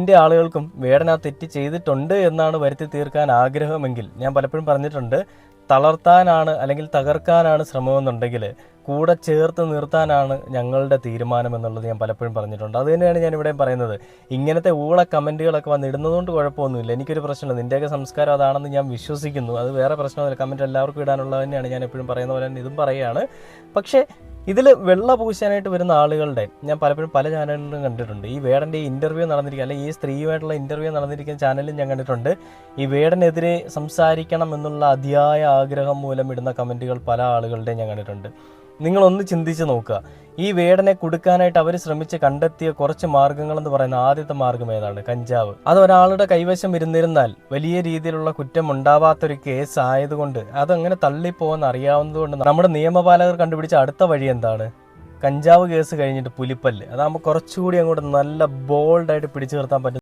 എൻ്റെ ആളുകൾക്കും വേടൻ ആ തെറ്റ് ചെയ്തിട്ടുണ്ട് എന്നാണ് വരുത്തി തീർക്കാൻ ആഗ്രഹമെങ്കിൽ ഞാൻ പലപ്പോഴും പറഞ്ഞിട്ടുണ്ട്, തളർത്താനാണ് അല്ലെങ്കിൽ തകർക്കാനാണ് ശ്രമമെന്നുണ്ടെങ്കിൽ കൂടെ ചേർത്ത് നിർത്താനാണ് ഞങ്ങളുടെ തീരുമാനം എന്നുള്ളത് ഞാൻ പലപ്പോഴും പറഞ്ഞിട്ടുണ്ട്. അത് തന്നെയാണ് ഞാൻ ഇവിടെ പറയുന്നത്. ഇങ്ങനത്തെ ഊള കമൻറ്റുകളൊക്കെ വന്നിടുന്നതുകൊണ്ട് കുഴപ്പമൊന്നുമില്ല, എനിക്കൊരു പ്രശ്നമില്ല. നിൻ്റെയൊക്കെ സംസ്കാരം അതാണെന്ന് ഞാൻ വിശ്വസിക്കുന്നു, അത് വേറെ പ്രശ്നമല്ല. കമൻറ്റ് എല്ലാവർക്കും ഇടാനുള്ളത് തന്നെയാണ്, ഞാൻ എപ്പോഴും പറയുന്ന പോലെ തന്നെ ഇതും പറയുകയാണ്. പക്ഷേ ഇതിൽ വെള്ള പൂശാനായിട്ട് വരുന്ന ആളുകളുടെ ഞാൻ പലപ്പോഴും പല ചാനലുകളിലും കണ്ടിട്ടുണ്ട്. ഈ വേടൻ്റെ ഇൻ്റർവ്യൂ നടന്നിരിക്കുക, അല്ലെങ്കിൽ ഈ സ്ത്രീയുമായിട്ടുള്ള ഇൻ്റർവ്യൂ നടന്നിരിക്കുന്ന ചാനലിൽ ഞാൻ കണ്ടിട്ടുണ്ട്. ഈ വേടനെതിരെ സംസാരിക്കണം എന്നുള്ള അതിയായ ആഗ്രഹം മൂലം ഇടുന്ന കമൻറ്റുകൾ പല ആളുകളുടെയും ഞാൻ കണ്ടിട്ടുണ്ട്. നിങ്ങളൊന്ന് ചിന്തിച്ച് നോക്കുക, ഈ വേടനെ കൊടുക്കാനായിട്ട് അവർ ശ്രമിച്ച് കണ്ടെത്തിയ കുറച്ച് മാർഗ്ഗങ്ങളെന്ന് പറയുന്ന ആദ്യത്തെ മാർഗ്ഗം ഏതാണ്? കഞ്ചാവ്. അത് ഒരാളുടെ കൈവശം ഇരുന്നിരുന്നാൽ വലിയ രീതിയിലുള്ള കുറ്റം ഉണ്ടാവാത്തൊരു കേസ് ആയതുകൊണ്ട് അതങ്ങനെ തള്ളിപ്പോകാൻ അറിയാവുന്നതുകൊണ്ട് നമ്മുടെ നിയമപാലകർ കണ്ടുപിടിച്ച അടുത്ത വഴി എന്താണ്? കഞ്ചാവ് കേസ് കഴിഞ്ഞിട്ട് പുലിപ്പല്ല്. അതാകുമ്പോൾ കുറച്ചുകൂടി അങ്ങോട്ട് നല്ല ബോൾഡായിട്ട് പിടിച്ചു നിർത്താൻ പറ്റും.